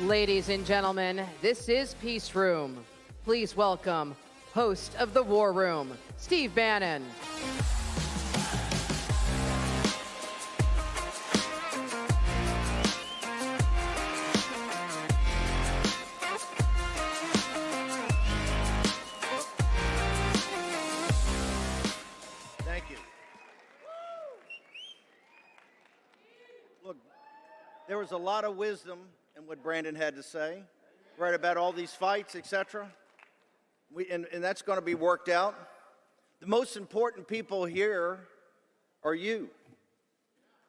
Ladies and gentlemen, this is Peace Room. Please welcome host of the War Room, Steve Bannon. Thank you. Look, there was a lot of wisdom in what Brandon had to say, right, about all these fights, etc. And that's going to be worked out. The most important people here are you.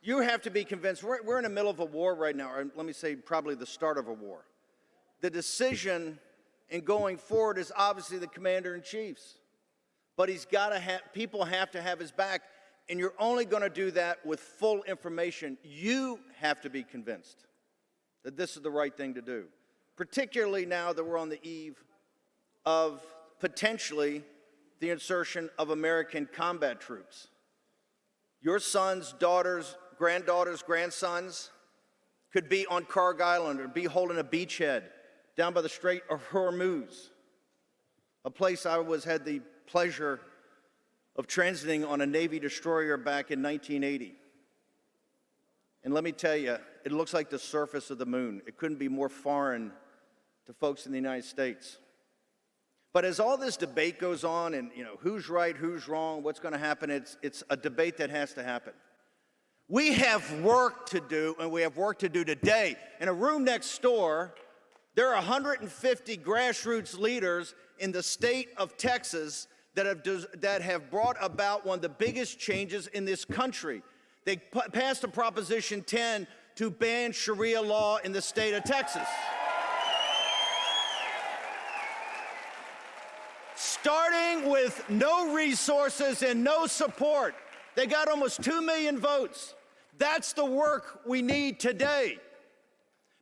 You have to be convinced. We're in the middle of a war right now, or let me say probably the start of a war. The decision in going forward is obviously the commander-in-chief's. But people have to have his back, and you're only going to do that with full information. You have to be convinced that this is the right thing to do, particularly now that we're on the eve of potentially the insertion of American combat troops. Your sons, daughters, granddaughters, grandsons could be on Karg Island or be holding a beachhead down by the Strait of Hormuz, a place I had the pleasure of transiting on a Navy destroyer back in 1980. And let me tell you, it looks like the surface of the moon. It couldn't be more foreign to folks in the United States. But as all this debate goes on and, who's right, who's wrong, what's going to happen, it's a debate that has to happen. We have work to do, and we have work to do today. In a room next door, there are 150 grassroots leaders in the state of Texas that have brought about one of the biggest changes in this country. They passed a Proposition 10 to ban Sharia law in the state of Texas. Starting with no resources and no support. They got almost 2 million votes. That's the work we need today.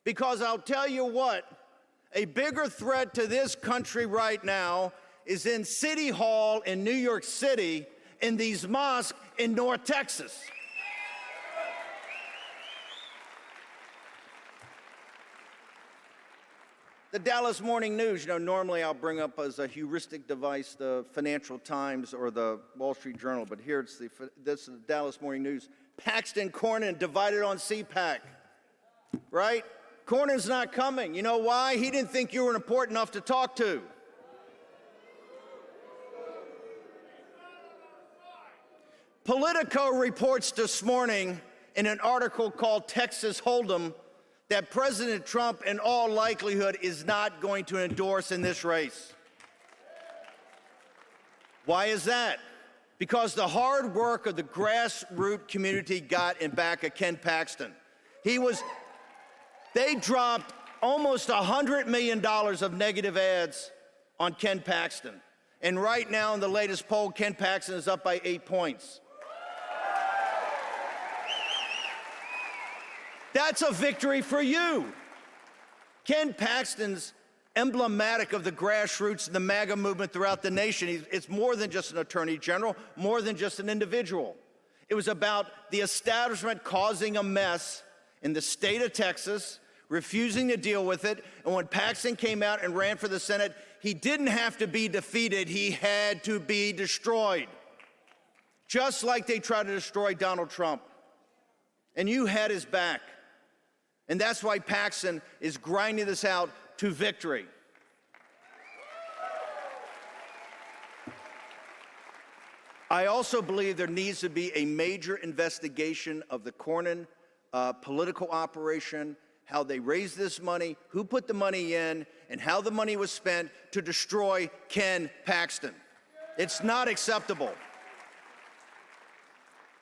Because I'll tell you what, a bigger threat to this country right now is in City Hall in New York City, in these mosques in North Texas. The Dallas Morning News, normally I'll bring up as a heuristic device the Financial Times or the Wall Street Journal, but here this is the Dallas Morning News. Paxton, Cornyn divided on CPAC, right? Cornyn's not coming. You know why? He didn't think you were important enough to talk to. Politico reports this morning in an article called Texas Hold'em that President Trump, in all likelihood, is not going to endorse in this race. Why is that? Because the hard work of the grassroots community got in back of Ken Paxton. They dropped almost $100 million of negative ads on Ken Paxton. And right now in the latest poll, Ken Paxton is up by 8 points. That's a victory for you. Ken Paxton's emblematic of the grassroots and the MAGA movement throughout the nation. It's more than just an attorney general, more than just an individual. It was about the establishment causing a mess in the state of Texas, refusing to deal with it. And when Paxton came out and ran for the Senate, he didn't have to be defeated. He had to be destroyed. Just like they tried to destroy Donald Trump. And you had his back. And that's why Paxton is grinding this out to victory. I also believe there needs to be a major investigation of the Cornyn political operation, how they raised this money, who put the money in, and how the money was spent to destroy Ken Paxton. It's not acceptable.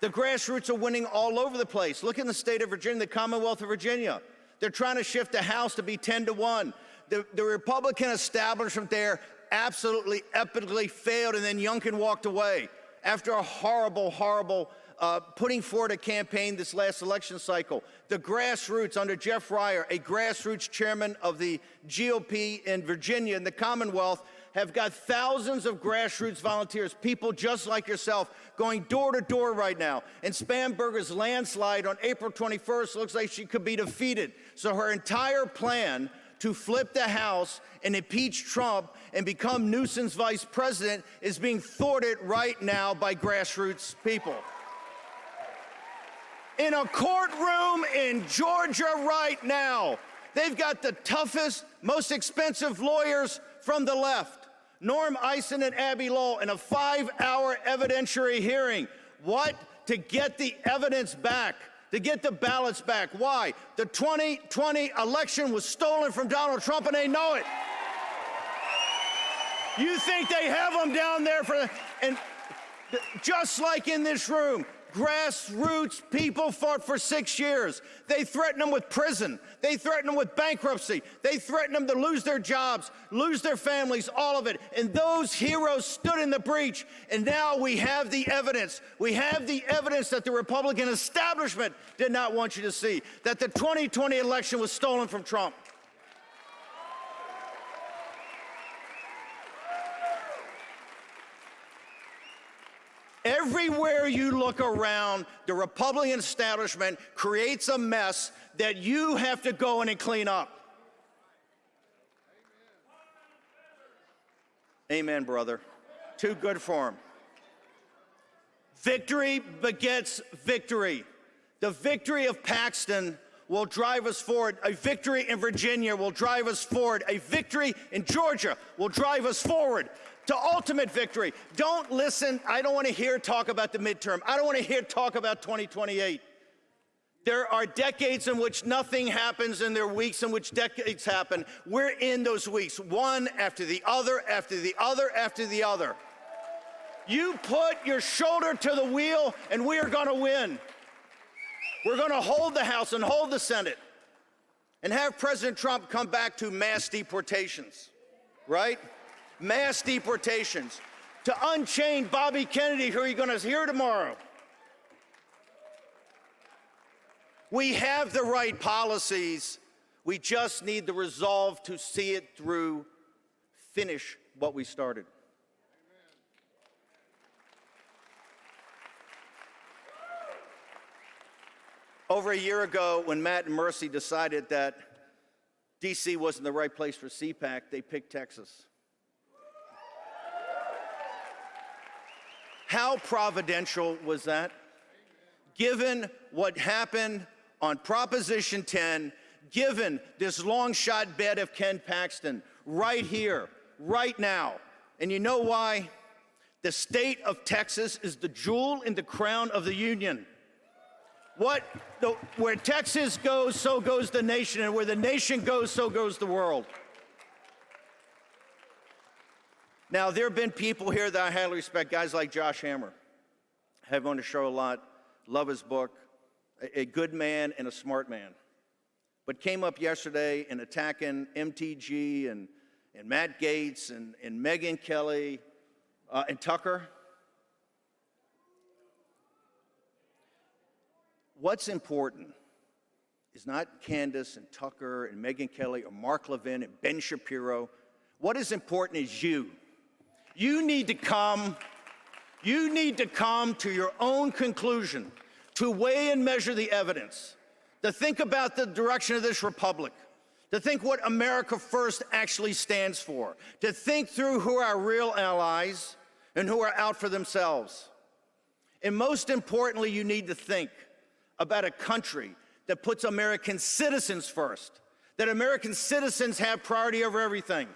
The grassroots are winning all over the place. Look in the state of Virginia, the Commonwealth of Virginia. They're trying to shift the House to be 10-1. The Republican establishment there absolutely, epically failed, and then Youngkin walked away after a horrible, horrible putting forward a campaign this last election cycle. The grassroots under Jeff Ryer, a grassroots chairman of the GOP in Virginia and the Commonwealth, have got thousands of grassroots volunteers, people just like yourself, going door to door right now. And Spanberger's landslide on April 21st looks like she could be defeated. So her entire plan to flip the House and impeach Trump and become Newsom's vice president is being thwarted right now by grassroots people. In a courtroom in Georgia right now, they've got the toughest, most expensive lawyers from the left, Norm Eisen and Abby Lowell, in a 5-hour evidentiary hearing. What? To get the evidence back, to get the ballots back. Why? The 2020 election was stolen from Donald Trump, and they know it. You think they have them down there and just like in this room, grassroots people fought for 6 years. They threatened them with prison. They threatened them with bankruptcy. They threatened them to lose their jobs, lose their families, all of it. And those heroes stood in the breach. And now we have the evidence. We have the evidence that the Republican establishment did not want you to see, that the 2020 election was stolen from Trump. Everywhere you look around, the Republican establishment creates a mess that you have to go in and clean up. Amen, brother. Too good for him. Victory begets victory. The victory of Paxton will drive us forward. A victory in Virginia will drive us forward. A victory in Georgia will drive us forward to ultimate victory. Don't listen. I don't want to hear talk about the midterm. I don't want to hear talk about 2028. There are decades in which nothing happens, and there are weeks in which decades happen. We're in those weeks, one after the other, after the other, after the other. You put your shoulder to the wheel, and we are going to win. We're going to hold the House and hold the Senate and have President Trump come back to mass deportations, right? Mass deportations, to unchain Bobby Kennedy, who you're going to hear tomorrow. We have the right policies. We just need the resolve to see it through, finish what we started. Over a year ago, when Matt and Mercy decided that D.C. wasn't the right place for CPAC, they picked Texas. How providential was that? Given what happened on Proposition 10, given this long shot bet of Ken Paxton right here, right now. And you know why? The state of Texas is the jewel in the crown of the union. Where Texas goes, so goes the nation, and where the nation goes, so goes the world. Now, there have been people here that I highly respect, guys like Josh Hammer. I have on the show a lot, love his book, a good man and a smart man. But came up yesterday and attacking MTG and Matt Gaetz and Megyn Kelly and Tucker. What's important is not Candace and Tucker and Megyn Kelly or Mark Levin and Ben Shapiro. What is important is you. You need to come to your own conclusion, to weigh and measure the evidence, to think about the direction of this republic, to think what America First actually stands for, to think through who are our real allies and who are out for themselves. And most importantly, you need to think about a country that puts American citizens first, that American citizens have priority over everything.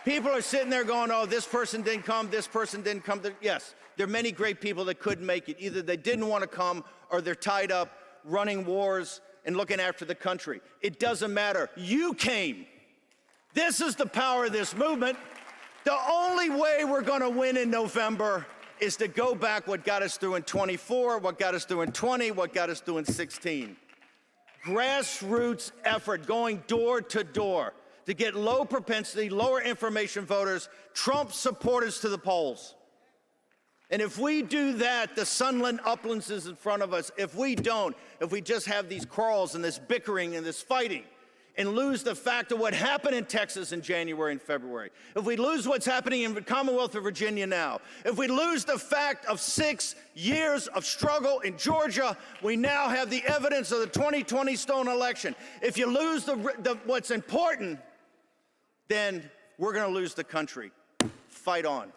People are sitting there going, oh, this person didn't come, this person didn't come. Yes, there are many great people that couldn't make it. Either they didn't want to come or they're tied up running wars and looking after the country. It doesn't matter. You came. This is the power of this movement. The only way we're going to win in November is to go back what got us through in 24, what got us through in 20, what got us through in 16. Grassroots effort, going door to door to get low propensity, lower information voters, Trump supporters to the polls. And if we do that, the Sunland Uplands is in front of us. If we don't, if we just have these quarrels and this bickering and this fighting, and lose the fact of what happened in Texas in January and February, if we lose what's happening in the Commonwealth of Virginia now, if we lose the fact of 6 years of struggle in Georgia, we now have the evidence of the 2020 stolen election. If you lose what's important, then we're going to lose the country. Fight on.